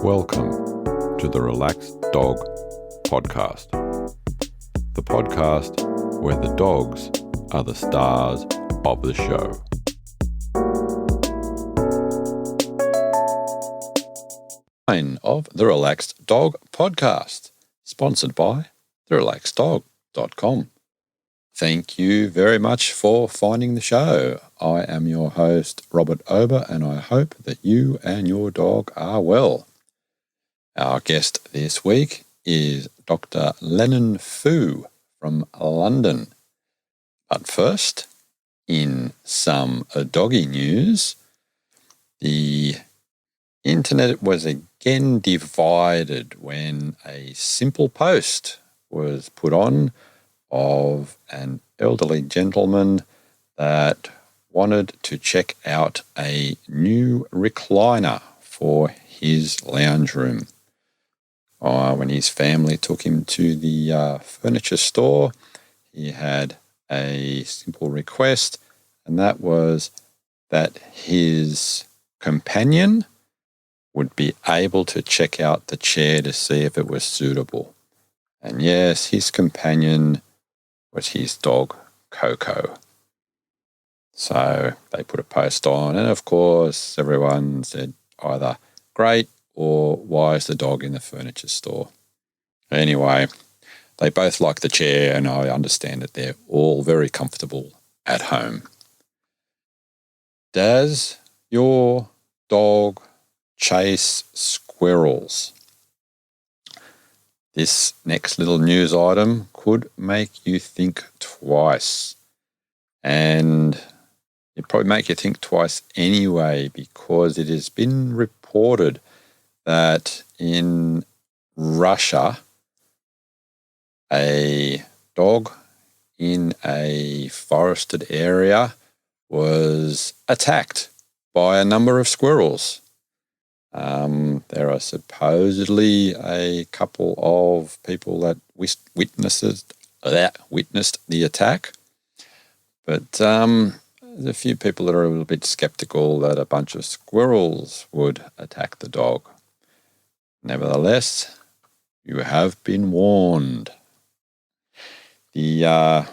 Welcome to the Relaxed Dog Podcast, the podcast where the dogs are the stars of the show. Of the Relaxed Dog Podcast, sponsored by therelaxeddog.com. Thank you very much for finding the show. I am your host, Robert Ober, and I hope that you and your dog are well. Our guest this week is Dr. Lennon Foo from London. But first, in some doggy news, the internet was again divided when a simple post was put on of an elderly gentleman that wanted to check out a new recliner for his lounge room. When his family took him to the furniture store, he had a simple request, and that was that his companion would be able to check out the chair to see if it was suitable. And yes, his companion was his dog, Coco. So they put a post on, and of course, everyone said either great or why is the dog in the furniture store? Anyway, they both like the chair, and I understand that they're all very comfortable at home. Does your dog chase squirrels? This next little news item could make you think twice. And it probably make you think twice anyway, because it has been reported that in Russia, a dog in a forested area was attacked by a number of squirrels. There are supposedly a couple of people that witnessed the attack, but there's a few people that are a little bit skeptical that a bunch of squirrels would attack the dog. Nevertheless, you have been warned. The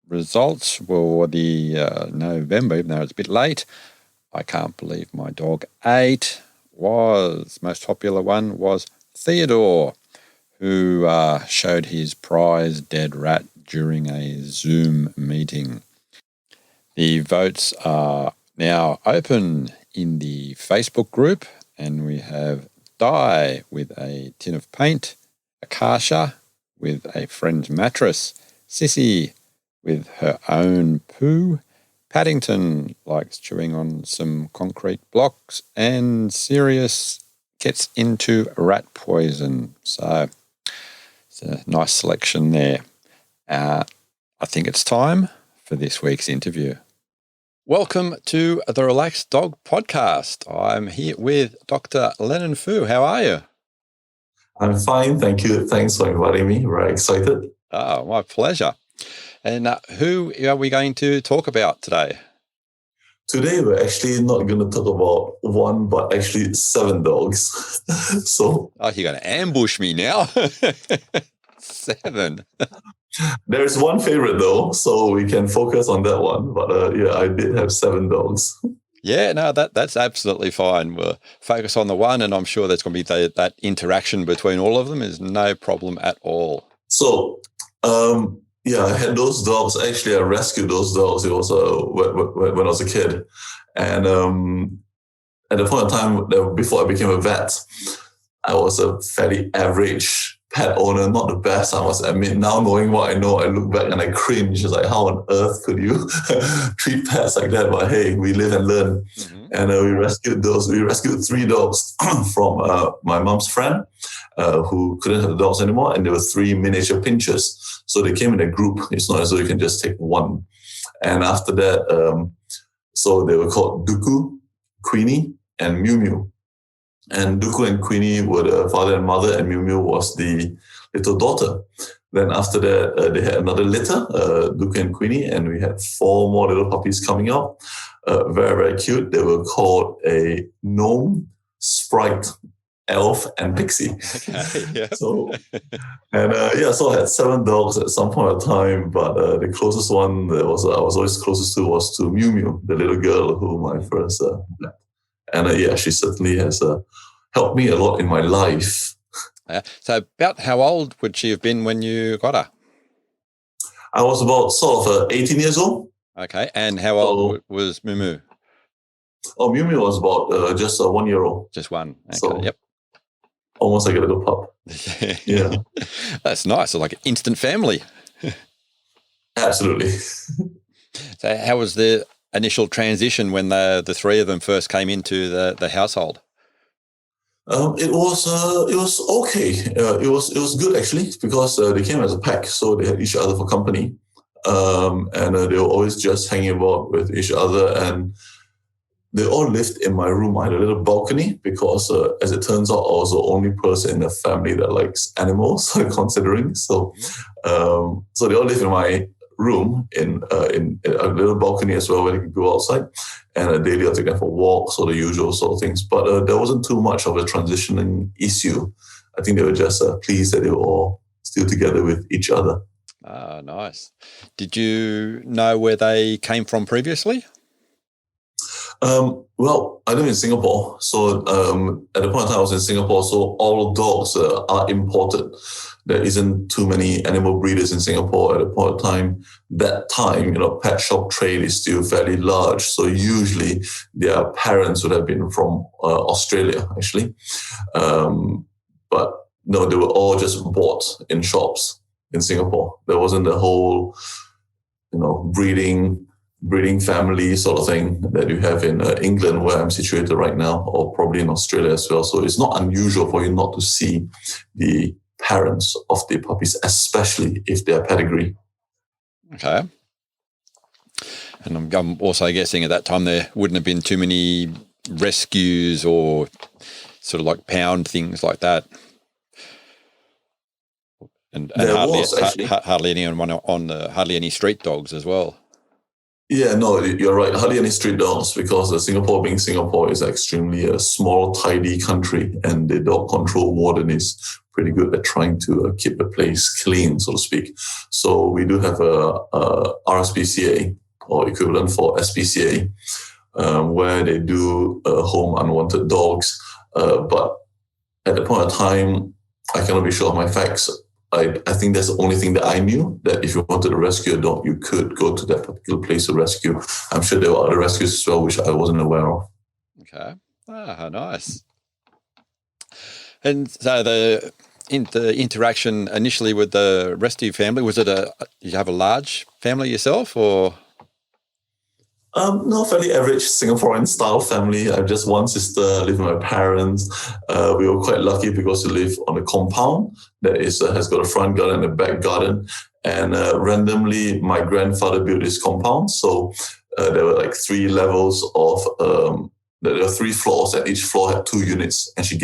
results for the November, even though it's a bit late, I can't believe my dog ate, most popular one was Theodore, who showed his prize dead rat during a Zoom meeting. The votes are now open in the Facebook group, and we have Di with a tin of paint, Akasha with a friend's mattress, Sissy with her own poo, Paddington likes chewing on some concrete blocks, and Sirius gets into rat poison. So it's a nice selection there. I think it's time for this week's interview. Welcome to the Relaxed Dog Podcast. I'm here with Dr. Lennon Foo. How are you? I'm fine, thank you. Thanks for inviting me. Very excited. Oh, my pleasure. And who are we going to talk about today? Today, we're actually not going to talk about one, but actually 7 dogs. So, you're going to ambush me now. 7. There's one favorite though, so we can focus on that one. But I did have 7 dogs. Yeah, no, that's absolutely fine. We'll focus on the one, and I'm sure there's going to be that interaction between all of them is no problem at all. So, I had those dogs. Actually, I rescued those dogs. It was when I was a kid. And at the point in time, before I became a vet, I was a fairly average pet owner, not the best, I must admit. Now knowing what I know, I look back and I cringe. It's like, how on earth could you treat pets like that? But hey, we live and learn. Mm-hmm. And we rescued 3 dogs from my mom's friend who couldn't have the dogs anymore. And there were 3 miniature pinchers. So they came in a group. It's not as though you can just take one. And after that, so they were called Duku, Queenie, and Miu Miu. And Duku and Queenie were the father and mother, and Miu Miu was the little daughter. Then after that, they had another litter, Duku and Queenie, and we had 4 more little puppies coming out. Very, very cute. They were called a gnome, sprite, Elf, and Pixie. Okay, yeah. So so I had 7 dogs at some point of time, but the closest one that I was always closest to was to Miu Miu, the little girl whom I first met. And she certainly has helped me a lot in my life. So about how old would she have been when you got her? I was about sort of 18 years old. Okay, and how old was Miu Miu? Oh, Miu Miu was about just 1 year old. Just one. Okay, so, yep. Almost like a little pup. Yeah. That's nice. So like an instant family. Absolutely. So how was the initial transition when the three of them first came into the household? It was okay. It was good actually, because they came as a pack, so they had each other for company, and they were always just hanging about with each other. And they all lived in my room. I had a little balcony because, as it turns out, I was the only person in the family that likes animals, considering. So they all lived in my room in a little balcony as well, where they could go outside. And daily I take them for walks or the usual sort of things. But there wasn't too much of a transitioning issue. I think they were just pleased that they were all still together with each other. Ah, nice. Did you know where they came from previously? Well, I live in Singapore. So at the point in time I was in Singapore, so all dogs are imported. There isn't too many animal breeders in Singapore at the point of time. That time, pet shop trade is still fairly large. So usually their parents would have been from Australia, actually. But no, they were all just bought in shops in Singapore. There wasn't the whole, breeding family sort of thing that you have in England, where I'm situated right now, or probably in Australia as well. So it's not unusual for you not to see the parents of the puppies, especially if they're pedigree. Okay. And I'm also guessing at that time there wouldn't have been too many rescues or sort of like pound things like that. And hardly anyone hardly any street dogs as well. Yeah, no, you're right. Hardly any street dogs, because Singapore, being Singapore, is extremely a small, tidy country, and the dog control warden is pretty good at trying to keep the place clean, so to speak. So we do have a RSPCA, or equivalent for SPCA, where they do home unwanted dogs. But at the point of time, I cannot be sure of my facts. I think that's the only thing that I knew, that if you wanted to rescue a dog, you could go to that particular place to rescue. I'm sure there were other rescues as well, which I wasn't aware of. Okay. Ah, nice. And so the interaction initially with the rescue family, was it did you have a large family yourself, or? No, fairly average Singaporean style family. I have just one sister, I live with my parents. We were quite lucky because we live on a compound that has got a front garden and a back garden. And randomly, my grandfather built this compound. So there were like 3 levels of, there were 3 floors, and each floor had 2 units. And he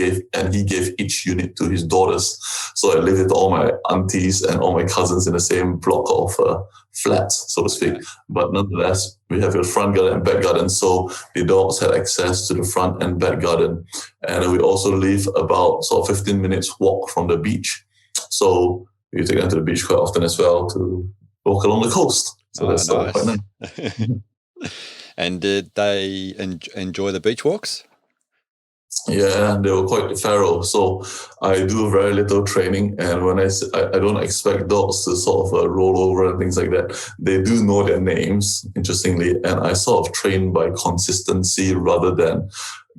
gave each unit to his daughters. So I lived with all my aunties and all my cousins in the same block of flats, so to speak. But nonetheless, we have a front garden and back garden. So the dogs had access to the front and back garden. And we also live about 15 minutes walk from the beach. So we take them to the beach quite often as well to walk along the coast. So that's nice. Quite nice. And did they enjoy the beach walks? Yeah, they were quite feral. So I do very little training. And when I don't expect dogs to sort of roll over and things like that, they do know their names, interestingly. And I sort of train by consistency rather than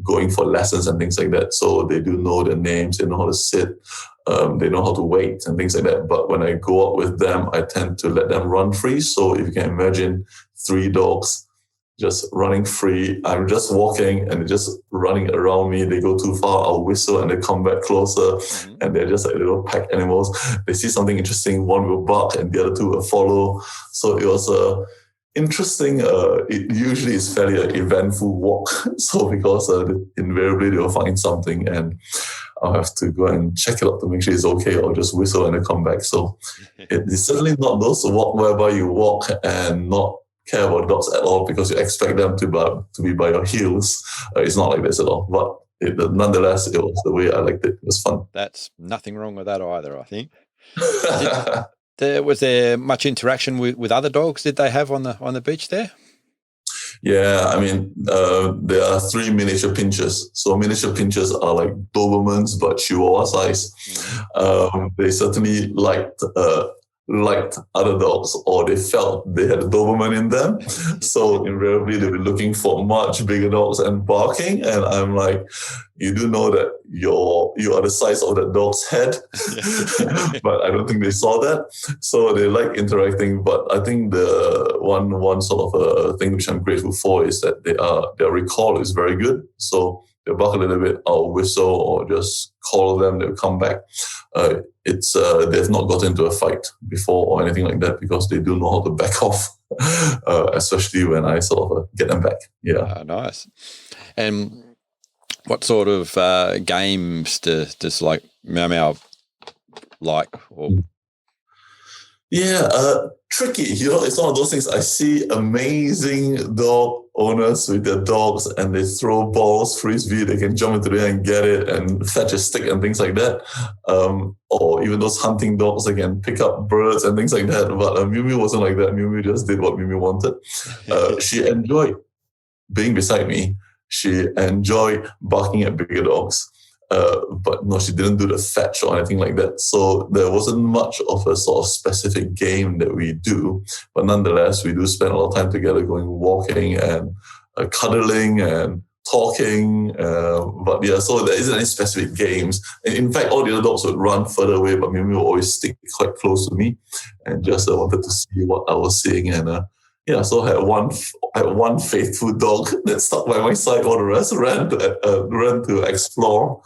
going for lessons and things like that. So they do know their names, they know how to sit, they know how to wait and things like that. But when I go out with them, I tend to let them run free. So if you can imagine 3 dogs just running free, I'm just walking and they're just running around me. They go too far, I'll whistle and they come back closer. And they're just like little pack animals. They see something interesting, one will bark and the other 2 will follow. So it was interesting. It usually is fairly an eventful walk. So because invariably they will find something and I'll have to go and check it out to make sure it's okay, or just whistle and they come back. So it's certainly not those walk whereby you walk and not care about dogs at all because you expect them to be by your heels. It's not like this at all. But nonetheless, it was the way I liked it. It was fun. That's nothing wrong with that either, I think. Was there much interaction with other dogs? Did they have on the beach there? Yeah, I mean, there are 3 miniature pinchers. So miniature pinchers are like Dobermans, but Chihuahua size. They certainly liked other dogs, or they felt they had a Doberman in them. So invariably they were looking for much bigger dogs and barking. And I'm like, you do know that you are the size of that dog's head, but I don't think they saw that. So they like interacting. But I think the one sort of thing which I'm grateful for is that their recall is very good. So they bark a little bit, I'll whistle or just call them, they'll come back. They've not got into a fight before or anything like that, because they do know how to back off, especially when I sort of get them back. Yeah. Nice. And what sort of games does like Miu Miu like? Or... Yeah, tricky. It's one of those things. I see amazing dog owners with their dogs, and they throw balls, frisbee. They can jump into there and get it and fetch a stick and things like that. Or even those hunting dogs that can pick up birds and things like that. But Miu Miu wasn't like that. Miu Miu just did what Miu Miu wanted. She enjoyed being beside me. She enjoyed barking at bigger dogs. But no, she didn't do the fetch or anything like that. So there wasn't much of a sort of specific game that we do. But nonetheless, we do spend a lot of time together going walking and cuddling and talking. But yeah, so there isn't any specific games. And in fact, all the other dogs would run further away, but Miu Miu would always stick quite close to me and just wanted to see what I was seeing. And so I had one faithful dog that stuck by my side. All the rest ran to explore.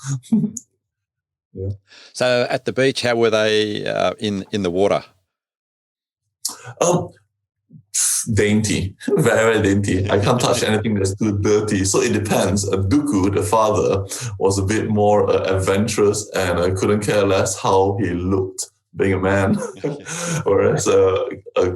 Yeah. So at the beach, how were they in the water? Dainty, very dainty. I can't touch anything that's too dirty. So it depends. Dooku, the father, was a bit more adventurous, and I couldn't care less how he looked, being a man. Whereas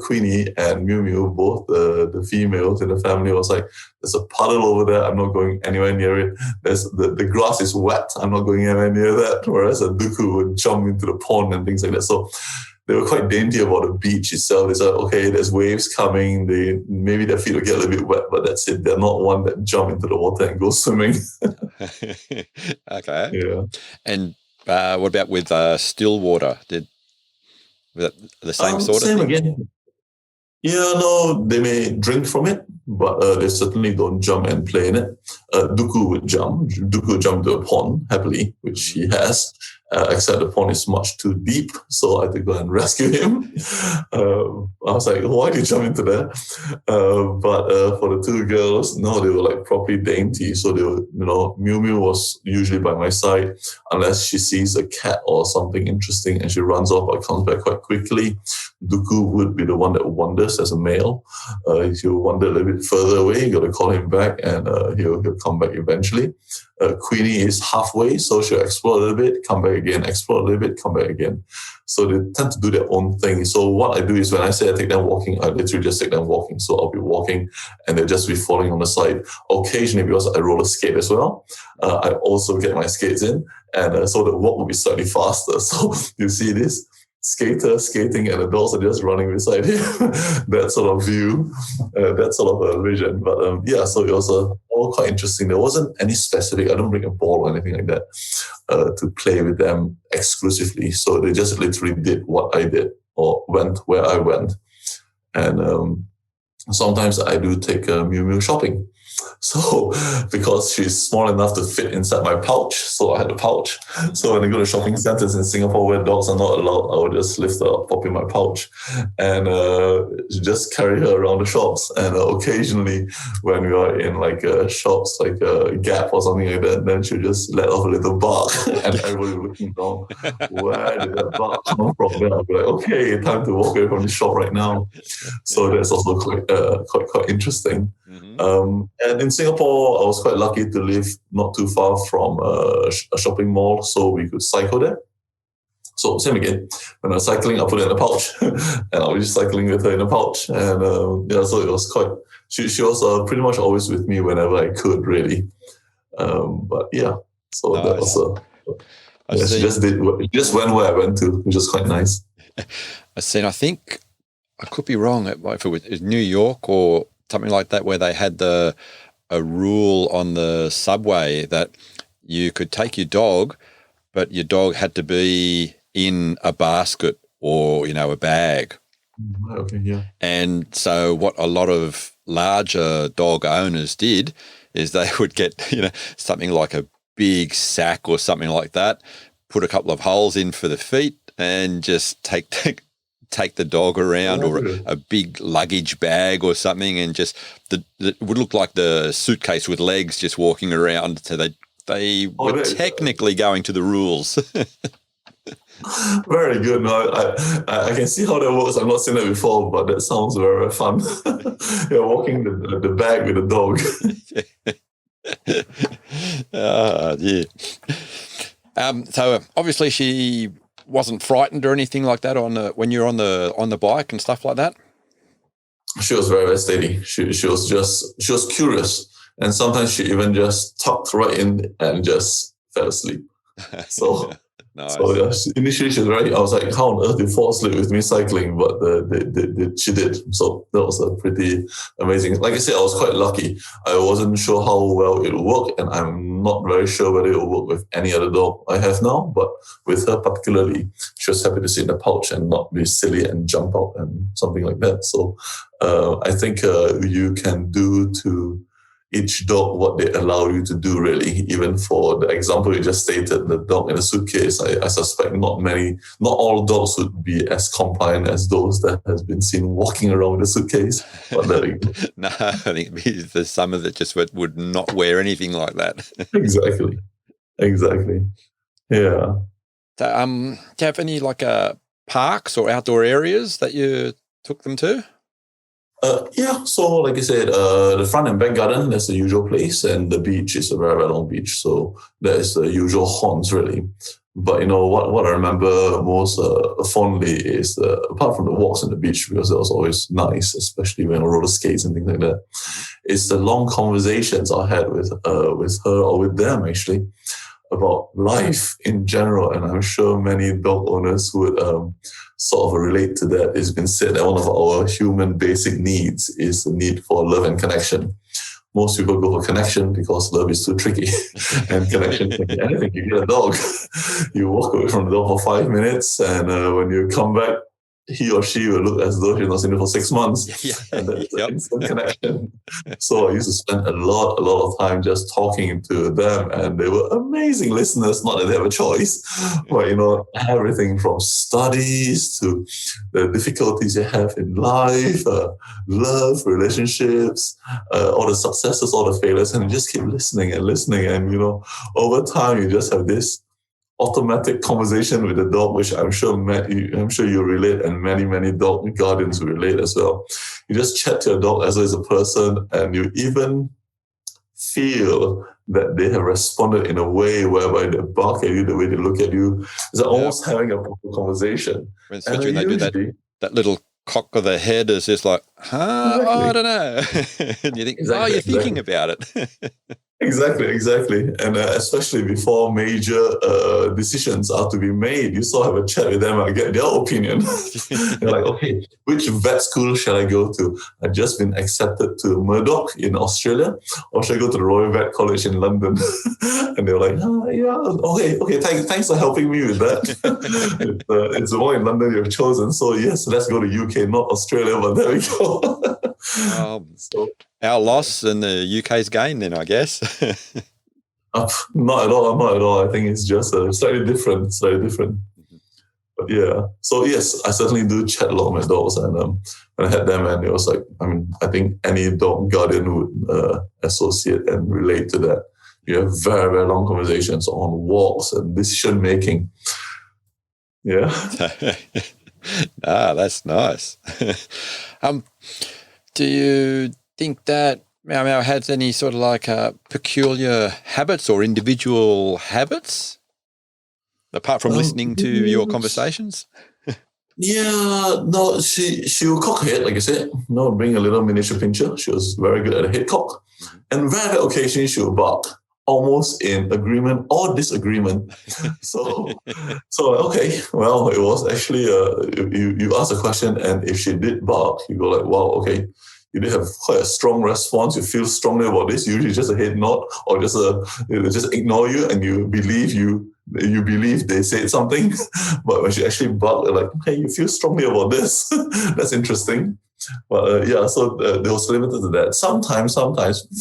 Queenie and Miu Miu, both the females in the family, was like, there's a puddle over there, I'm not going anywhere near it. There's the grass is wet, I'm not going anywhere near that. Whereas Dooku would jump into the pond and things like that. So they were quite dainty about the beach itself. It's like, okay, there's waves coming, maybe their feet will get a little bit wet, but that's it. They're not one that jump into the water and go swimming. Okay. Yeah. And what about with still water? Was that the same sort of thing? Same again. Yeah, no, they may drink from it, but they certainly don't jump and play in it. Dooku would jump. Dooku would jump to a pond, happily, which he has, except the pond is much too deep, so I had to go and rescue him. I was like, why did you jump into there? But for the 2 girls, no, they were like properly dainty. So they were, Miu Miu was usually by my side, unless she sees a cat or something interesting and she runs off but comes back quite quickly. Dooku would be the one that wanders as a male. He'll wander a little bit further away. You got to call him back, and he'll come back eventually. Queenie is halfway, so she'll explore a little bit, come back again, explore a little bit, come back again. So they tend to do their own thing. So what I do is when I say I take them walking, I literally just take them walking. So I'll be walking and they'll just be falling on the side. Occasionally, because I roller skate as well, I also get my skates in, and so the walk will be slightly faster. So you see this skater skating and the dogs are just running beside him. That sort of view, that sort of a vision. But so it was all quite interesting. There wasn't any specific, I don't bring a ball or anything like that to play with them exclusively. So they just literally did what I did or went where I went. And sometimes I do take Miu Miu shopping. So because she's small enough to fit inside my pouch, so I had a pouch. So when I go to shopping centers in Singapore where dogs are not allowed, I would just lift her up, pop in my pouch, and just carry her around the shops. And occasionally when we are in like shops like Gap or something like that, then she'll just let off a little bark and everybody looking down, where did that bark come from? Then I'll be like, okay, time to walk away from the shop right now. So that's also quite interesting. Mm-hmm. And in Singapore, I was quite lucky to live not too far from a shopping mall, so we could cycle there. So same again, when I was cycling, I put it in a pouch, and I was just cycling with her in a pouch. And so it was she was pretty much always with me whenever I could, really. But yeah, So that Nice. was I've she seen, just went where I went to, which is quite nice. I think I could be wrong if it was New York or something like that, where they had a rule on the subway that you could take your dog, but your dog had to be in a basket or, a bag. Okay, yeah. And so what a lot of larger dog owners did is they would get, something like a big sack or something like that, put a couple of holes in for the feet and just take the dog around, or a big luggage bag or something, and just it would look like the suitcase with legs just walking around. So they were technically going to the rules. Very good. No, I can see how that works. I've not seen it before, but that sounds very, very fun. You're walking the bag with the dog. Yeah. So obviously she wasn't frightened or anything like that when you're on the bike and stuff like that. She was very, very steady. She was curious, and sometimes she even just tucked right in and just fell asleep. So. Nice. So yeah, initially she was I was like, how on earth did you fall asleep with me cycling? But she did. So that was a pretty amazing. Like I said, I was quite lucky. I wasn't sure how well it would work, and I'm not very sure whether it will work with any other dog I have now. But with her particularly, she was happy to sit in the pouch and not be silly and jump out and something like that. So I think you can do to each dog what they allow you to do, really. Even for the example you just stated, the dog in a suitcase, I suspect not all dogs would be as compliant as those that has been seen walking around with a suitcase. But there we go. No, I think there's some that just would not wear anything like that. Exactly. Yeah. So, do you have any parks or outdoor areas that you took them to? Yeah, so like I said, the front and back garden, that's the usual place, and the beach is a very, very long beach, so that is the usual haunts, really. But what I remember most fondly is, apart from the walks on the beach, because that was always nice, especially when I roller skates and things like that, is the long conversations I had with her or with them, actually, about life in general. And I'm sure many dog owners would sort of relate to that. It's been said that one of our human basic needs is the need for love and connection. Most people go for connection because love is too tricky. And connection can be anything. You get a dog, you walk away from the dog for 5 minutes, and when you come back, he or she will look as though she's not seen it for 6 months. Yeah. And that's an instant connection. So I used to spend a lot of time just talking to them, and they were amazing listeners. Not that they have a choice, but everything from studies to the difficulties you have in life, love, relationships, all the successes, all the failures, and you just keep listening and listening. And over time, you just have this automatic conversation with the dog, which I'm sure you relate, and many dog guardians will relate as well. You just chat to your dog as though it's a person, and you even feel that they have responded in a way whereby they bark at you, the way they look at you. It's almost having a proper conversation. Especially when they do that little cock of the head is just like, Exactly. Oh, I don't know. And you think, you're thinking about it. Exactly. And especially before major decisions are to be made, you sort of have a chat with them and get their opinion. They're like, okay, which vet school shall I go to? I've just been accepted to Murdoch in Australia, or should I go to the Royal Vet College in London? And they're like, okay, thanks for helping me with that. It's the one in London you've chosen, so yes, let's go to UK, not Australia, but there we go. Our loss and the UK's gain then, I guess. Not at all. I think it's just slightly different. Mm-hmm. But yeah, so yes, I certainly do chat a lot with dogs, and when I had them, and it was like, I think any dog guardian would associate and relate to that. You have very, very long conversations on walks and decision making. Yeah. That's nice. Do you think that Miu has any sort of peculiar habits or individual habits apart from listening to your conversations? Yeah, no, she will cock her head, like I said. Bring a little miniature pinscher. She was very good at a head cock. And very occasionally she will bark. almost in agreement or disagreement. So okay, well, it was actually you ask a question, and if she did bark, you go like, wow, okay, you did have quite a strong response. You feel strongly about this. Usually, just a head nod or just ignore you, and you believe they said something. But when she actually barked, they're like, hey, you feel strongly about this. That's interesting. But so they was limited to that. Sometimes,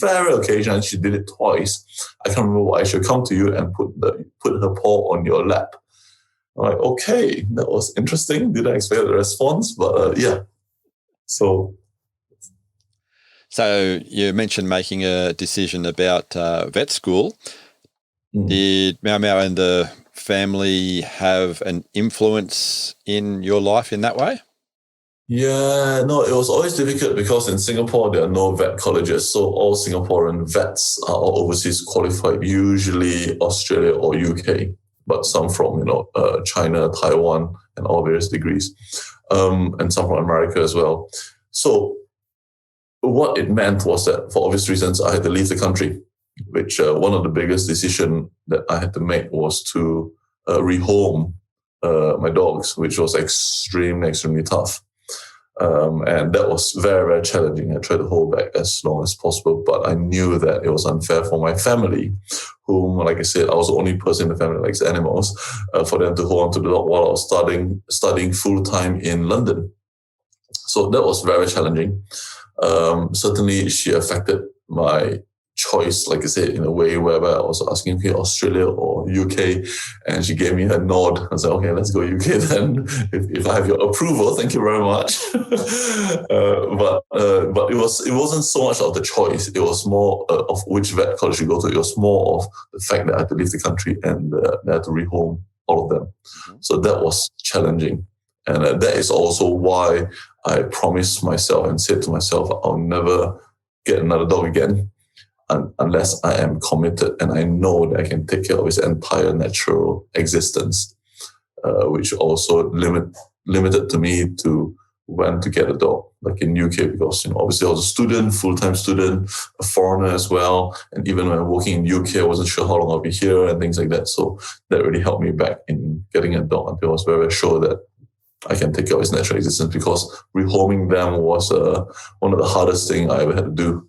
very occasionally, she did it twice. I can't remember why. She'll come to you and put her paw on your lap. I'm like, okay, that was interesting. Didn't expect the response, but yeah. So you mentioned making a decision about vet school. Did Miu Miu and the family have an influence in your life in that way? Yeah, no, it was always difficult because in Singapore, there are no vet colleges. So all Singaporean vets are all overseas qualified, usually Australia or UK, but some from, China, Taiwan, and all various degrees, and some from America as well. So what it meant was that for obvious reasons, I had to leave the country, which one of the biggest decisions that I had to make was to rehome my dogs, which was extremely tough. And that was very, very challenging. I tried to hold back as long as possible, but I knew that it was unfair for my family, whom, like I said, I was the only person in the family that likes animals, for them to hold on to the dog while I was studying full-time in London. So that was very challenging. Certainly, she affected my choice, like I said, in a way whereby I was asking, okay, Australia or UK, and she gave me a nod. I said, okay, let's go UK then. If I have your approval, thank you very much. But it wasn't so much of the choice. It was more of which vet college you go to. It was more of the fact that I had to leave the country and I had to rehome all of them. Mm-hmm. So that was challenging. And that is also why I promised myself and said to myself, I'll never get another dog again unless I am committed and I know that I can take care of his entire natural existence, which also limited to me to when to get a dog, like in UK, because obviously I was a student, full-time student, a foreigner as well, and even when working in UK, I wasn't sure how long I'll be here and things like that. So that really helped me back in getting a dog until I was very, very sure that I can take care of his natural existence, because rehoming them was one of the hardest things I ever had to do.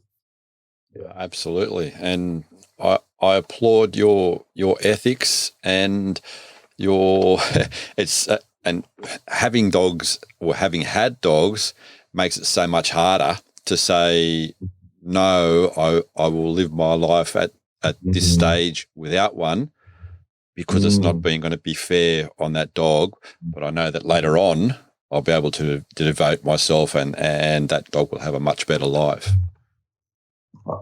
Yeah, absolutely. And I applaud your ethics and your and having dogs or having had dogs makes it so much harder to say, no, I will live my life at this stage without one, because it's not going to be fair on that dog. But I know that later on I'll be able to devote myself and that dog will have a much better life.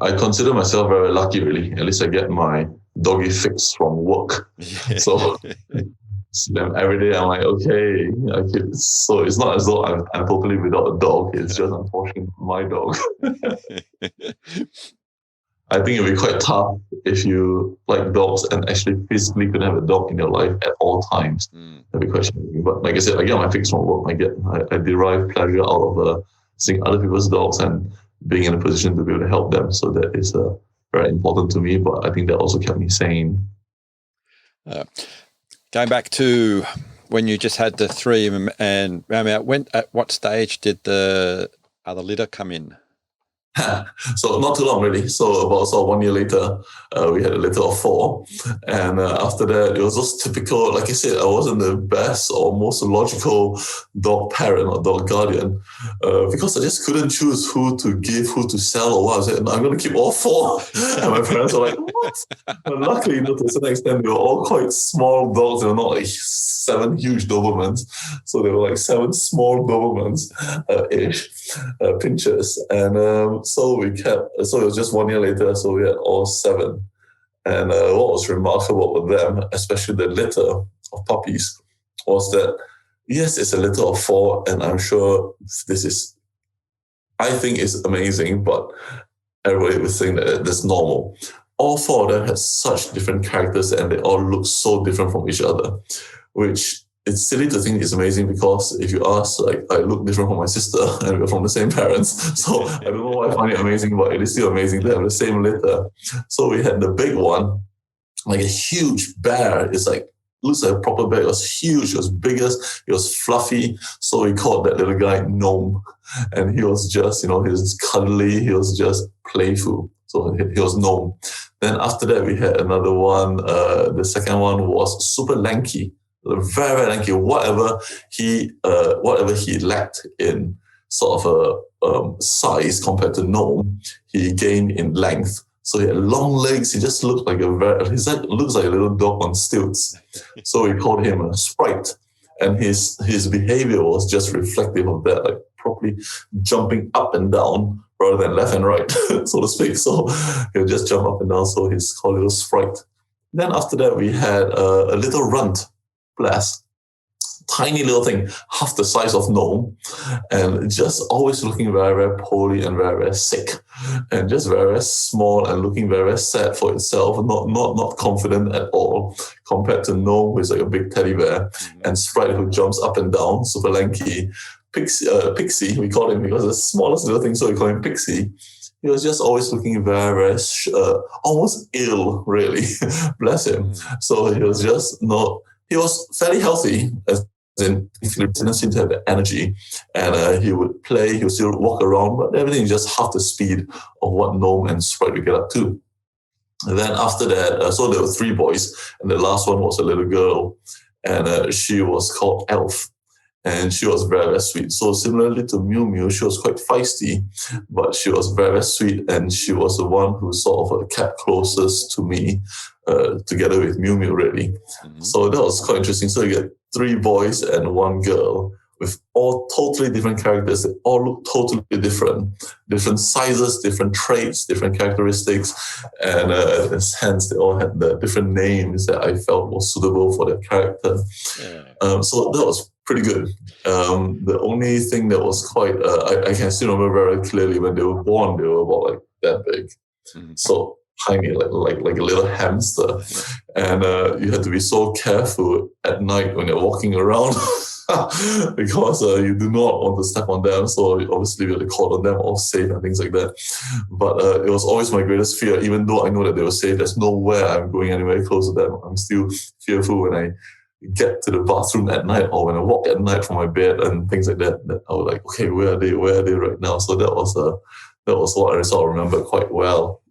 I consider myself very lucky, really. At least I get my doggy fix from work. Yeah. So every day I'm like, okay, so it's not as though I'm totally without a dog. It's just unfortunately my dog. I think it'd be quite tough if you like dogs and actually physically couldn't have a dog in your life at all times. That'd be quite challenging. But like I said, I get my fix from work. I derive pleasure out of seeing other people's dogs and being in a position to be able to help them. So that is very important to me, but I think that also kept me sane. Going back to when you just had the three and at what stage did the other litter come in? So not too long, really. So about 1 year later, we had a litter of 4. And after that, it was just typical. Like I said, I wasn't the best or most logical dog parent or dog guardian, because I just couldn't choose who to give, who to sell or what. I said, I'm going to keep all 4. And my parents were like, what? But luckily, to a certain extent, they were all quite small dogs. They were not like 7 huge Dobermans. So they were like 7 small Dobermans-ish, Pinschers. And so it was just 1 year later, so we had all 7. And what was remarkable with them, especially the litter of puppies, was that, yes, it's a litter of 4, and I'm sure I think it's amazing, but everybody would think that that's normal. All 4 of them had such different characters, and they all look so different from each other, which it's silly to think it's amazing because if you ask, like, I look different from my sister and we're from the same parents. So I don't know why I find it amazing, but it is still amazing to have the same litter. So we had the big one, like a huge bear. It's like, looks like a proper bear. It was huge. It was biggest. It was fluffy. So we called that little guy Gnome. And he was just, he was cuddly. He was just playful. So he was Gnome. Then after that, we had another one. The second one was super lanky. Very, very lanky. Whatever he lacked in sort of a size compared to Gnome, he gained in length. So he had long legs. He just looked like looks like a little dog on stilts. So we called him a Sprite. And his behavior was just reflective of that, like properly jumping up and down rather than left and right, so to speak. So he'll just jump up and down. So he's called a little Sprite. Then after that, we had a little runt, bless. Tiny little thing, half the size of Gnome, and just always looking very, very poorly and very, very sick, and just very, very small and looking very, very sad for itself, not confident at all, compared to Gnome, who is like a big teddy bear, and Sprite, who jumps up and down, super lanky. Pixie, we call him because the smallest little thing, so we call him Pixie. He was just always looking very, very almost ill, really. Bless him. So he was just he was fairly healthy, he didn't seem to have the energy, and he would play, he would still walk around, but everything is just half the speed of what Gnome and Sprite would get up to. And then after that, so there were 3 boys, and the last one was a little girl, and she was called Elf, and she was very, very sweet. So similarly to Miu Miu, she was quite feisty, but she was very, very sweet, and she was the one who sort of kept closest to me, together with Miu Miu, really. So that was quite interesting. So you get 3 boys and 1 girl with all totally different characters. They all look totally different sizes, different traits, different characteristics, and hence they all had the different names that I felt was suitable for their character. So that was pretty good. The only thing that was quite, I can still remember very clearly when they were born, they were about like that big. So tiny, like a little hamster. And you had to be so careful at night when you're walking around because you do not want to step on them. So obviously you had to call on them all safe and things like that. But it was always my greatest fear, even though I know that they were safe. There's nowhere I'm going anywhere close to them. I'm still fearful when I get to the bathroom at night or when I walk at night from my bed and things like that. That I was like, okay, where are they right now? So that was what I sort of remember quite well.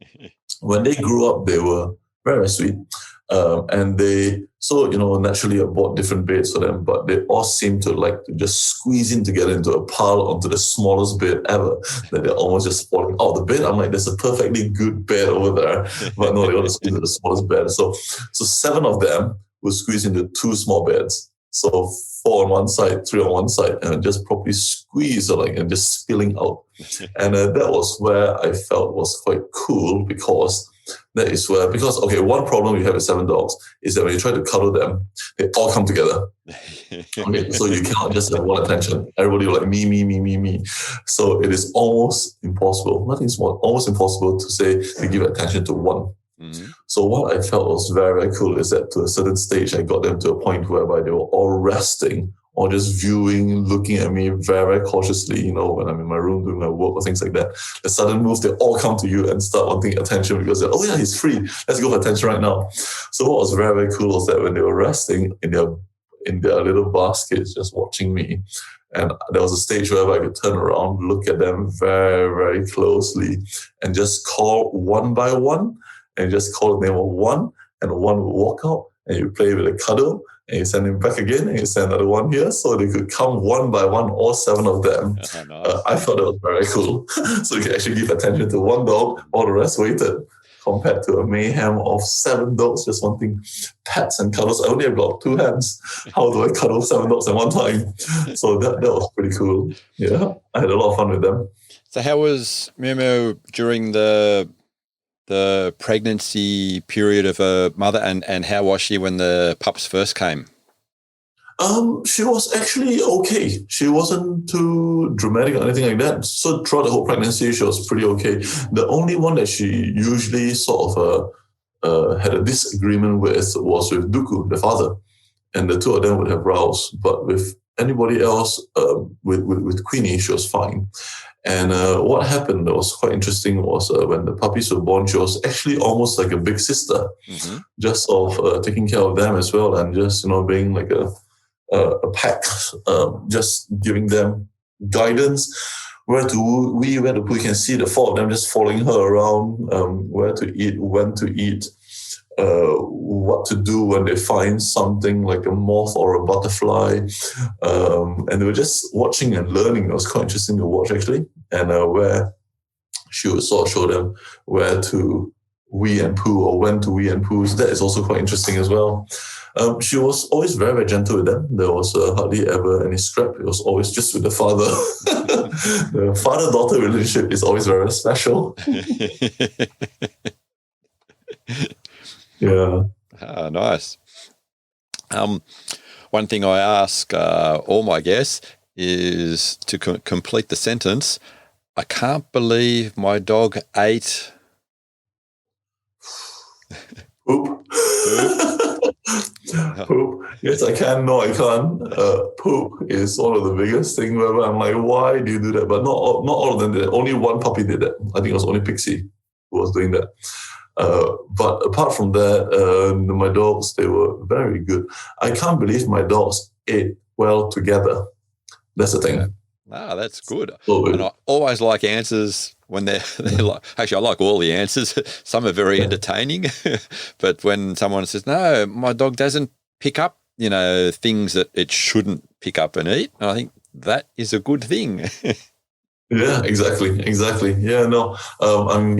When they grew up, they were very, very sweet. And they, naturally I bought different beds for them, but they all seem to like to just squeeze in together into a pile onto the smallest bed ever, that they're almost just falling out of the bed. I'm like, there's a perfectly good bed over there. But no, they want to squeeze into the smallest bed. So 7 of them would squeeze into 2 small beds. So 4 on one side, 3 on one side, and just properly squeeze and just spilling out. And that was where I felt was quite cool because one problem you have with 7 dogs is that when you try to cuddle them, they all come together. Okay, so you cannot just have one attention. Everybody will like me. So it is almost impossible. Nothing small, almost impossible to say to give attention to one. So what I felt was very, very cool is that to a certain stage, I got them to a point whereby they were all resting or just viewing, looking at me very, very cautiously, when I'm in my room doing my work or things like that. The sudden moves, they all come to you and start wanting attention because they're, oh yeah, he's free. Let's go for attention right now. So what was very, very cool was that when they were resting in their little baskets, just watching me, and there was a stage where I could turn around, look at them very, very closely and just call one by one, and just call the name of one, and one will walk out, and you play with a cuddle, and you send him back again, and you send another one here, so they could come one by one, all 7 of them. Oh, nice. I thought that was very cool. So you can actually give attention to one dog, all the rest waited, compared to a mayhem of 7 dogs just wanting pets and cuddles. I only have got 2 hands. How do I cuddle 7 dogs at one time? So that was pretty cool. Yeah, I had a lot of fun with them. So how was Miu Miu during the pregnancy period of a mother, and how was she when the pups first came? She was actually okay. She wasn't too dramatic or anything like that. So throughout the whole pregnancy, she was pretty okay. The only one that she usually sort of had a disagreement with was with Dooku, the father. and the two of them would have rows. But with anybody else, with Queenie, she was fine. And what happened that was quite interesting was when the puppies were born, she was actually almost like a big sister, just of taking care of them as well, and just being like a pack, just giving them guidance, where to wee, where to put. You can see the four of them just following her around, where to eat, when to eat, what to do when they find something like a moth or a butterfly. And they were just watching and learning. It was quite interesting to watch, actually. And where she would sort of show them where to wee and poo, or when to wee and poo. So that is also quite interesting as well. She was always very, very gentle with them. There was hardly ever any scrap. It was always just with the father. The father-daughter relationship is always very special. Yeah. Ah, nice. One thing I ask all my guests is to complete the sentence, I can't believe my dog ate... Poop. Poop. Yes, I can. No, I can't. Poop is one of the biggest things where I'm like, why do you do that? But not all of them did it. Only one puppy did that. I think it was only Pixie who was doing that. But apart from that, my dogs, they were very good. I can't believe my dogs ate well together. That's the thing. Ah, that's good. And I always like answers when they're like, actually, I like all the answers. Some are very entertaining, but when someone says, no, my dog doesn't pick up, things that it shouldn't pick up and eat, I think that is a good thing. Yeah, exactly. Yeah, no, I'm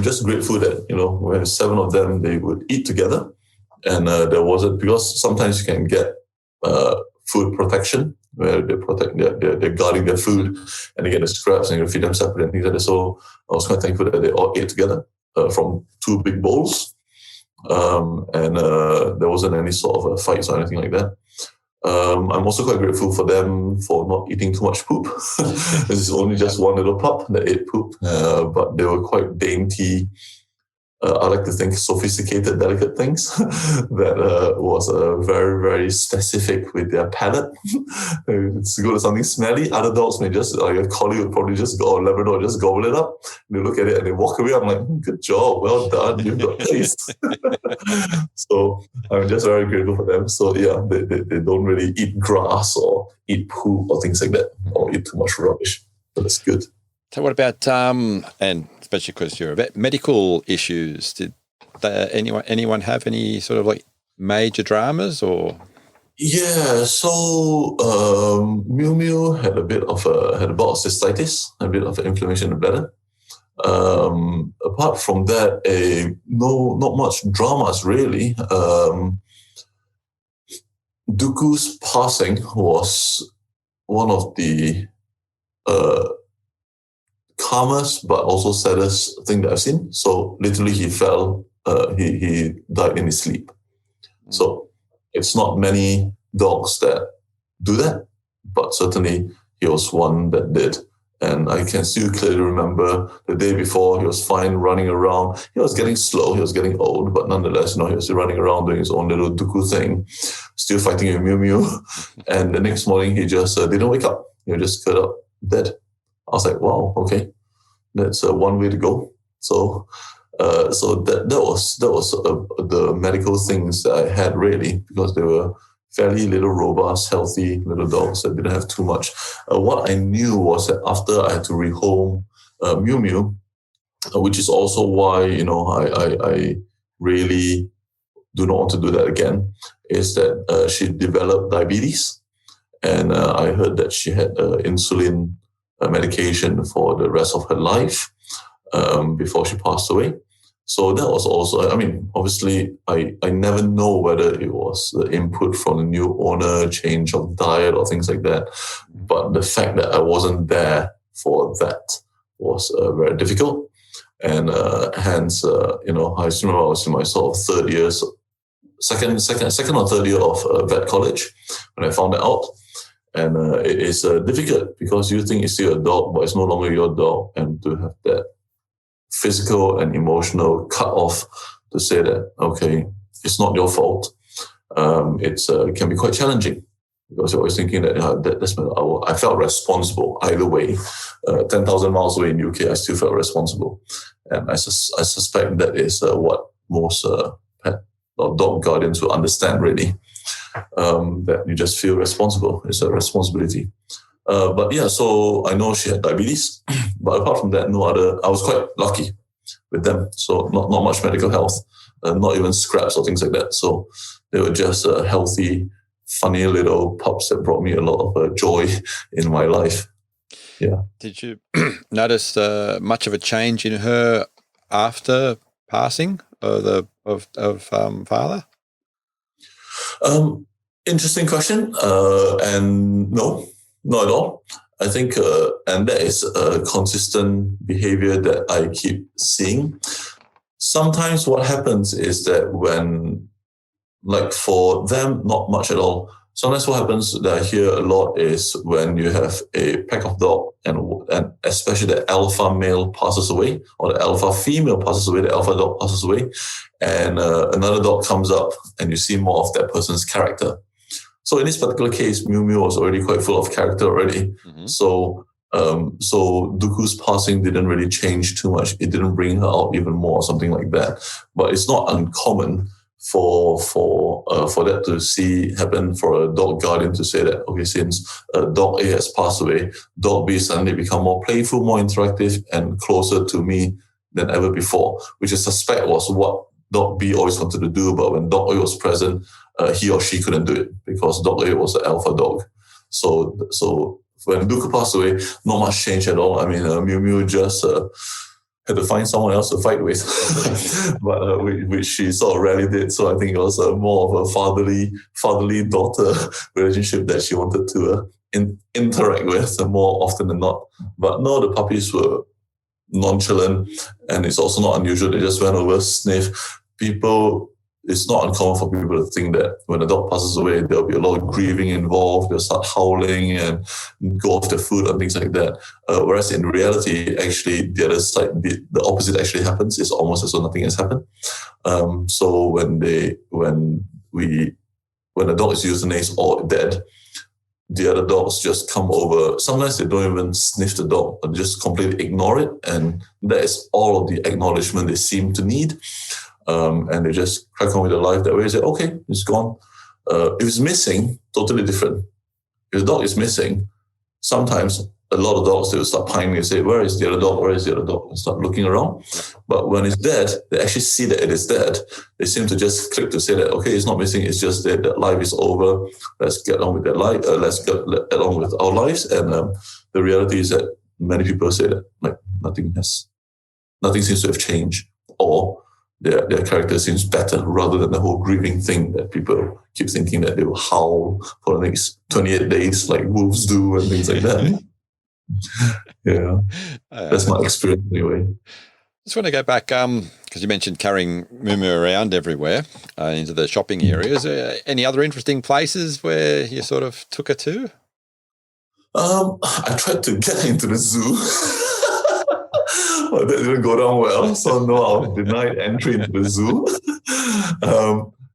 just grateful that, we have 7 of them, they would eat together. And there wasn't, because sometimes you can get food protection, where they protect, they're guarding their food, and they get the scraps and you feed them separately and things like that. So I was quite thankful that they all ate together from 2 big bowls. And there wasn't any sort of fights or anything like that. I'm also quite grateful for them for not eating too much poop. This is only just one little pup that ate poop, but they were quite dainty. I like to think sophisticated, delicate things that was very, very specific with their palate. It's good at something smelly. Other dogs may just, like a collie would probably just go, or Labrador just gobble it up. They look at it and they walk away. I'm like, good job, well done, you've got taste. So I'm just very grateful for them. So yeah, they don't really eat grass or eat poop or things like that, or eat too much rubbish. But that's good. So what about, and especially because you're a vet, medical issues? Did anyone have any sort of like major dramas or? Yeah, so Miu Miu had a bit of cystitis, a bit of inflammation in the bladder. Apart from that, not much dramas really. Dooku's passing was one of the calmest but also saddest thing that I've seen. So literally he fell, he died in his sleep. So it's not many dogs that do that, but certainly he was one that did. And I can still clearly remember the day before, he was fine running around. He was getting slow, he was getting old, but nonetheless, he was still running around doing his own little Dooku thing, still fighting with Miu Miu. And the next morning, he just didn't wake up. He just got up dead. I was like, wow, okay, that's one way to go. So that was the medical things that I had really, because they were fairly little robust, healthy little dogs that didn't have too much. What I knew was that after I had to rehome Miu Miu, which is also why I really do not want to do that again, is that she developed diabetes, and I heard that she had insulin medication for the rest of her life before she passed away. So that was also, obviously, I never know whether it was the input from the new owner, change of diet or things like that. But the fact that I wasn't there for that was very difficult. And hence, I still remember I was in my sort of second or third year of vet college when I found that out. And it is difficult because you think it's still a dog, but it's no longer your dog. And to have that physical and emotional cut off to say that, okay, it's not your fault. it can be quite challenging because you're always thinking that I felt responsible either way. 10,000 miles away in UK, I still felt responsible, and I suspect that is what most pet or dog guardians will understand really. That you just feel responsible. It's a responsibility. But yeah, so I know she had diabetes, but apart from that, no other. I was quite lucky with them, so not much medical health, not even scraps or things like that. So they were just healthy, funny little pups that brought me a lot of joy in my life. Yeah. Did you notice much of a change in her after passing of father? Interesting question. And no, not at all. I think, and that is a consistent behavior that I keep seeing. Sometimes what happens is that when, like for them, not much at all. Sometimes what happens that I hear a lot is when you have a pack of dogs and especially the alpha male passes away or the alpha female passes away, the alpha dog passes away, and another dog comes up and you see more of that person's character. So in this particular case, Miu Miu was already quite full of character already. Mm-hmm. So Dooku's passing didn't really change too much. It didn't bring her out even more or something like that. But it's not uncommon for that to see happen, for a dog guardian to say that, okay, since dog A has passed away, dog B suddenly become more playful, more interactive, and closer to me than ever before, which I suspect was what dog B always wanted to do, but when dog A was present, he or she couldn't do it because dog A was the alpha dog. So when Dooku passed away, not much change at all. I mean, Miu Miu just had to find someone else to fight with, but which she sort of rarely did. So I think it was more of a fatherly daughter relationship that she wanted to interact with more often than not. But no, the puppies were nonchalant, and it's also not unusual. They just went over, sniff. It's not uncommon for people to think that when a dog passes away, there'll be a lot of grieving involved. They'll start howling and go off their food and things like that. Whereas in reality, actually, the other side, the opposite actually happens. It's almost as though nothing has happened. So when a dog is euthanized or dead, the other dogs just come over. Sometimes they don't even sniff the dog, but just completely ignore it. And that is all of the acknowledgement they seem to need. And they just crack on with their life that way. They say, okay, it's gone. If it's missing, totally different. If the dog is missing, sometimes a lot of dogs, they will start pining and say, where is the other dog? Where is the other dog? And start looking around. But when it's dead, they actually see that it is dead. They seem to just click to say that, okay, it's not missing, it's just dead, that life is over. Let's get on with that life. Let's get along with our lives. And the reality is that many people say that like nothing seems to have changed, or their character seems better, rather than the whole grieving thing that people keep thinking that they will howl for the next 28 days like wolves do and things like that. Yeah, that's my experience anyway. Just want to go back, because you mentioned carrying Miu Miu around everywhere into the shopping areas. Any other interesting places where you sort of took her to? I tried to get her into the zoo. But that didn't go down well. So no, I was denied entry into the zoo.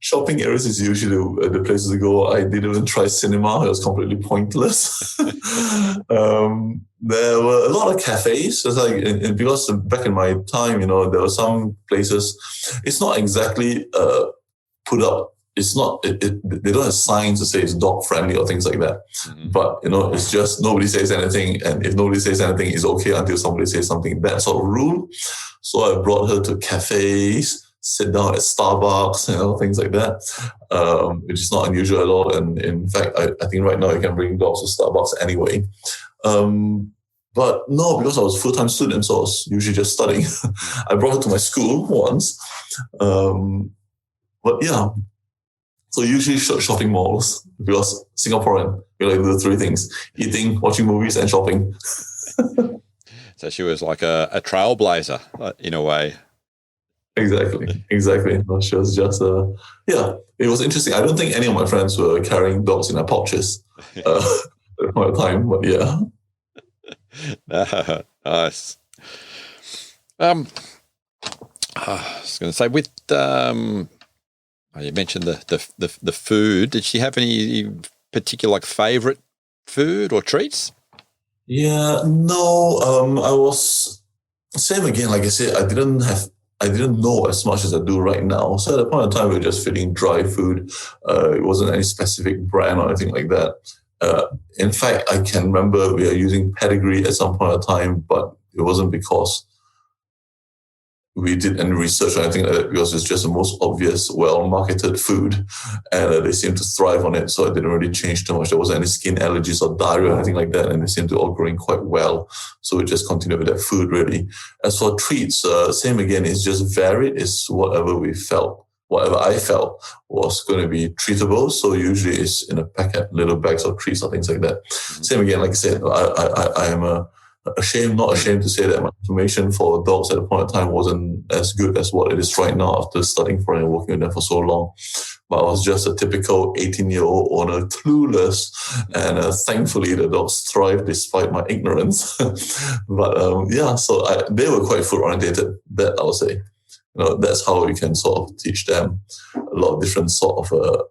Shopping areas is usually the places to go. I didn't even try cinema. It was completely pointless. There were a lot of cafes. It's like, because back in my time, there were some places. It's not exactly put up. It's not. They don't have signs to say it's dog friendly or things like that. Mm-hmm. But it's just nobody says anything, and if nobody says anything, it's okay until somebody says something. That sort of rule. So I brought her to cafes, sit down at Starbucks, things like that, which is not unusual at all. And in fact, I think right now you can bring dogs to Starbucks anyway. But no, because I was a full-time student, so I was usually just studying. I brought her to my school once. But yeah. So usually shopping malls, because Singaporean, we like to do three things: eating, watching movies, and shopping. So she was like a trailblazer in a way. Exactly. No, she was just, it was interesting. I don't think any of my friends were carrying dogs in their pouches at the point of time, but yeah. Nice. I was going to say, with You mentioned the food. Did she have any particular favourite food or treats? Yeah, no, I was same again. Like I said, I didn't know as much as I do right now. So at the point in time, we were just feeding dry food. It wasn't any specific brand or anything like that. In fact, I can remember we were using pedigree at some point in time, but it wasn't because we did any research or anything like that, because it's just the most obvious, well-marketed food, and they seem to thrive on it. So it didn't really change too much. There wasn't any skin allergies or diarrhea or anything like that, and they seemed to all growing quite well. So we just continued with that food, really. As for treats, same again, it's just varied. It's whatever we felt. Whatever I felt was going to be treatable. So usually it's in a packet, little bags of treats or things like that. Mm-hmm. Same again, like I said, I am not ashamed to say that my information for dogs at the point of time wasn't as good as what it is right now after studying for it and working with them for so long. But I was just a typical 18-year-old owner, clueless, and thankfully the dogs thrived despite my ignorance. But so they were quite food-orientated, that I would say. That's how we can sort of teach them a lot of different sort of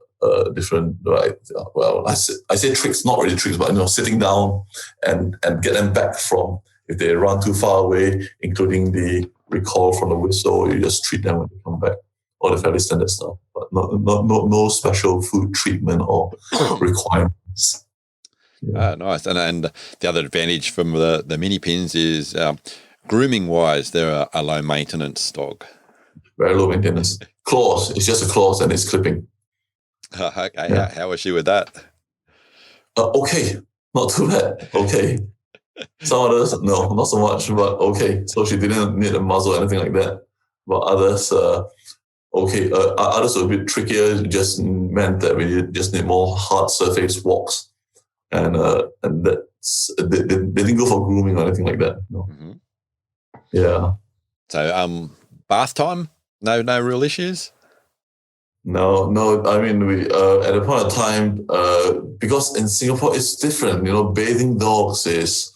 different, right? Well, I say tricks, not really tricks, but sitting down and get them back from, if they run too far away, including the recall from the whistle, you just treat them when they come back, all the fairly standard stuff, but no special food treatment or requirements. Yeah. Nice. And the other advantage from the mini pins is grooming wise, they're a low maintenance dog. Very low maintenance. Claws. It's just a claws and it's clipping. Okay. Yeah. How was she with that? Okay. Not too bad. Okay. Some others, no, not so much, but okay. So she didn't need a muzzle or anything like that. But others, okay. Others were a bit trickier. It just meant that we just need more hard surface walks. And that's, they didn't go for grooming or anything like that. No. Mm-hmm. Yeah. So, bath time? No real issues? No. I mean, we at a point of time, because in Singapore it's different. Bathing dogs is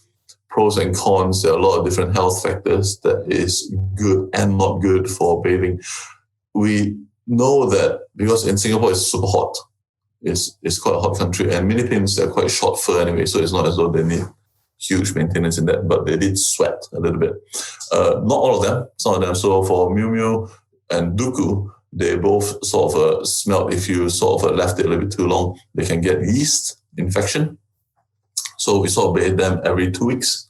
pros and cons. There are a lot of different health factors that is good and not good for bathing. We know that because in Singapore it's super hot. It's quite a hot country, and mini pins, they're quite short fur anyway, so it's not as though they need huge maintenance in that, but they did sweat a little bit. Not all of them, some of them. So for Miu Miu and Duku, they both sort of smelled, if you sort of left it a little bit too long, they can get yeast infection. So we sort of bathe them every 2 weeks,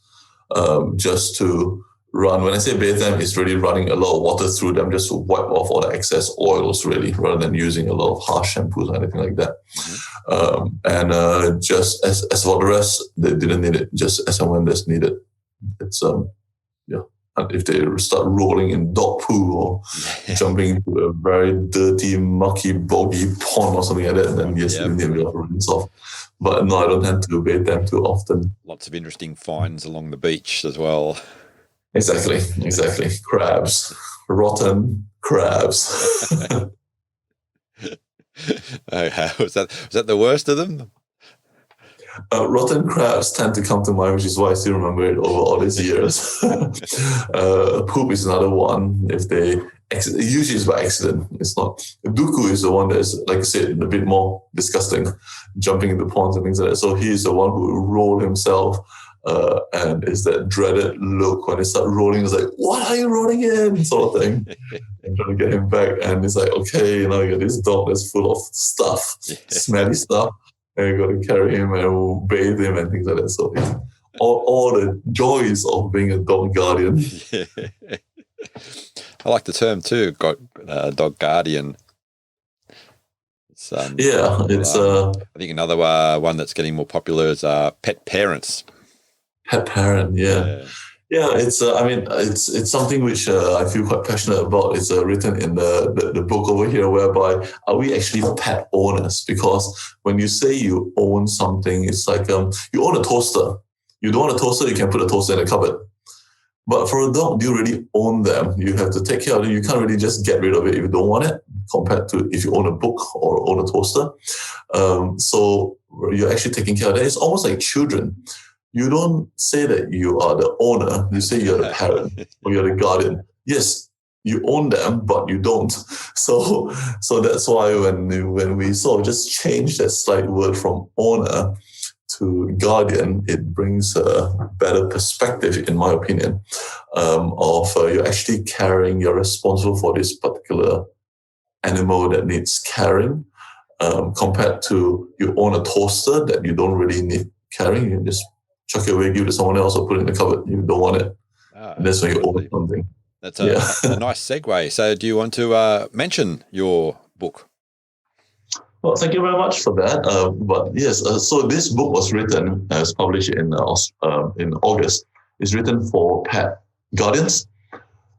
just to run. When I say bathe them, it's really running a lot of water through them just to wipe off all the excess oils, really, rather than using a lot of harsh shampoos or anything like that. Mm-hmm. Just as for the rest, they didn't need it, just as and when that's needed. It's and if they start rolling in dog poo or jumping into a very dirty, mucky, boggy pond or something like that, then yes, we need a bit of rinse off. But no, I don't tend to bathe them too often. Lots of interesting finds along the beach as well. Exactly. Crabs. Rotten crabs. Was that the worst of them? Rotten crabs tend to come to mind, which is why I still remember it over all these years. Poop is another one. If they usually it's by accident. It's not. Duku is the one that is, like I said, a bit more disgusting, jumping into ponds and things like that. So he is the one who will roll himself, and it's that dreaded look when they start rolling. It's like, what are you rolling in? Sort of thing. And trying to get him back, and it's like, okay, now you got this dog that's full of stuff, smelly stuff. And you got to carry him and bathe him and things like that. So all the joys of being a dog guardian. I like the term too, dog guardian. It's, I think another one that's getting more popular is pet parents. Pet parent, yeah. It's it's something which I feel quite passionate about. It's written in the book over here, whereby are we actually pet owners? Because when you say you own something, it's like you own a toaster. You don't want a toaster, you can put a toaster in a cupboard. But for a dog, do you really own them? You have to take care of it. You can't really just get rid of it if you don't want it, compared to if you own a book or own a toaster. So you're actually taking care of that. It's almost like children. You don't say that you are the owner. You say you're the parent or you're the guardian. Yes, you own them, but you don't. So that's why when we sort of just change that slight word from owner to guardian, it brings a better perspective, in my opinion, of you're actually caring, you're responsible for this particular animal that needs caring, compared to you own a toaster that you don't really need caring. You can just chuck it away, give it to someone else, or put it in the cupboard. You don't want it. And that's when you own something. That's a nice segue. So do you want to mention your book? Well, thank you very much for that. But yes, so this book was written, was published in August. It's written for pet guardians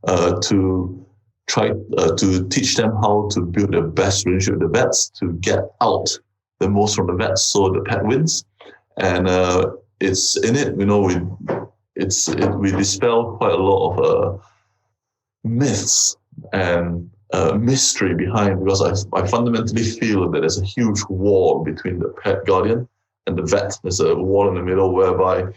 to try to teach them how to build the best relationship with the vets, to get out the most from the vets so the pet wins. And it's in it, we dispel quite a lot of myths and mystery behind, because I fundamentally feel that there's a huge wall between the pet guardian and the vet. There's a wall in the middle whereby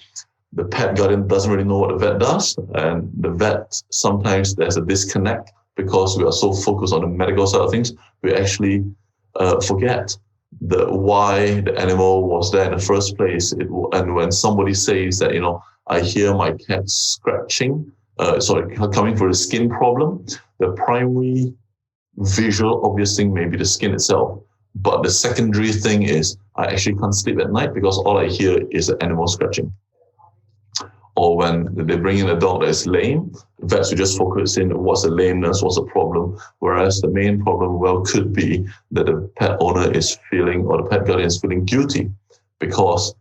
the pet guardian doesn't really know what the vet does, and the vet, sometimes there's a disconnect because we are so focused on the medical side of things, we actually forget why the animal was there in the first place. And when somebody says that, I hear my cat scratching, coming for a skin problem, the primary visual obvious thing may be the skin itself. But the secondary thing is I actually can't sleep at night because all I hear is the animal scratching. Or when they bring in a dog that is lame, vets will just focus in what's the lameness, what's the problem. Whereas the main problem could be that the pet owner is feeling, or the pet guardian is feeling guilty because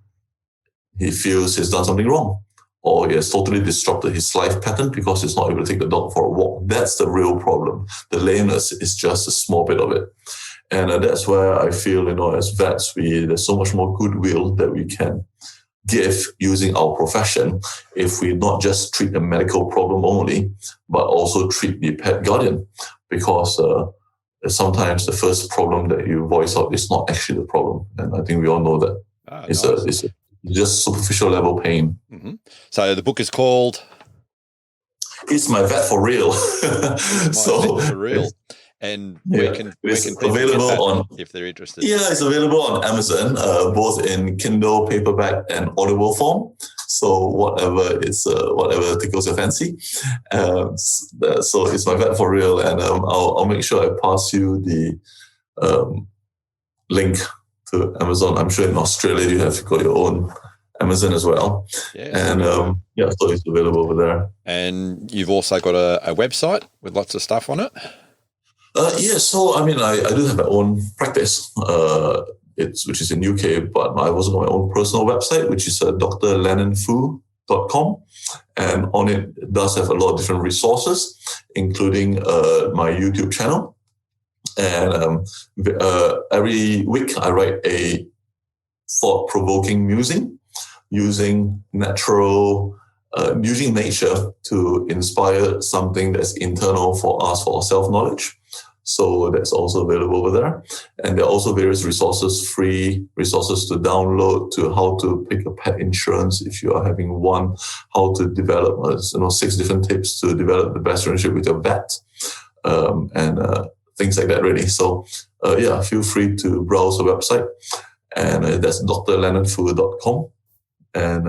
he feels he's done something wrong, or he has totally disrupted his life pattern because he's not able to take the dog for a walk. That's the real problem. The lameness is just a small bit of it. And that's where I feel, as vets, there's so much more goodwill that we can give using our profession if we not just treat the medical problem only, but also treat the pet guardian. Because sometimes the first problem that you voice out is not actually the problem. And I think we all know that. It's just superficial level pain. Mm-hmm. So the book is called? It's My Vet for Real. So Vet for Real. And where can people available get that on, if they're interested? Yeah, it's available on Amazon, both in Kindle, paperback, and Audible form. So whatever tickles your fancy. So it's My Vet for Real, and I'll make sure I pass you the link to Amazon. I'm sure in Australia you have got your own Amazon as well. Yes, and so it's available over there. And you've also got a website with lots of stuff on it. So I do have my own practice, which is in UK, but I also got my own personal website, which is drlennonfoo.com, and on it does have a lot of different resources, including my YouTube channel. And every week I write a thought-provoking musing using nature to inspire something that's internal for us, for our self-knowledge. So that's also available over there. And there are also various resources, free resources to download, to how to pick a pet insurance if you are having one, how to develop 6 different tips to develop the best relationship with your vet, and things like that really. So feel free to browse the website, and that's drlennonfoo.com. And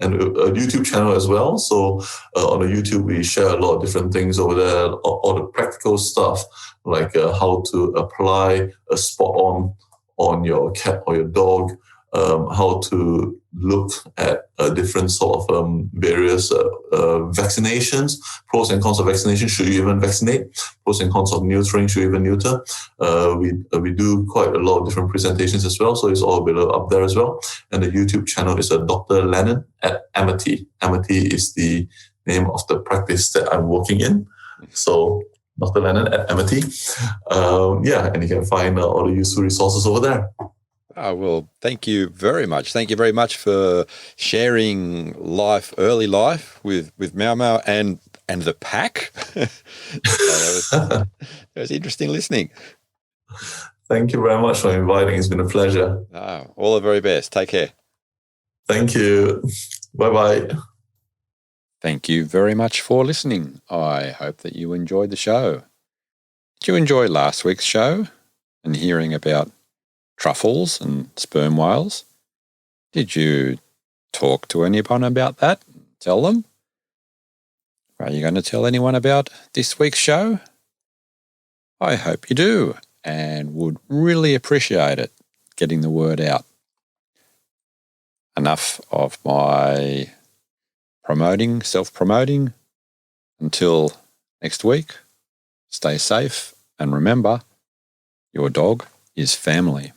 and a YouTube channel as well. So on the YouTube, we share a lot of different things over there, all the practical stuff, like how to apply a spot on your cat or your dog, how to look at different sort of various vaccinations, pros and cons of vaccination. Should you even vaccinate? Pros and cons of neutering. Should you even neuter? We do quite a lot of different presentations as well, so it's all available up there as well. And the YouTube channel is Dr. Lennon at Amity. Amity is the name of the practice that I'm working in. So Dr. Lennon at Amity. And you can find all the useful resources over there. Oh, well, thank you very much. Thank you very much for sharing early life with Miu Miu and the pack. It was interesting listening. Thank you very much for inviting. It's been a pleasure. All the very best. Take care. Thank you. Bye-bye. Thank you very much for listening. I hope that you enjoyed the show. Did you enjoy last week's show and hearing about truffles and sperm whales? Did you talk to anyone about that? Tell them? Are you going to tell anyone about this week's show? I hope you do, and would really appreciate it, getting the word out. Enough of my self-promoting. Until next week, stay safe, and remember, your dog is family.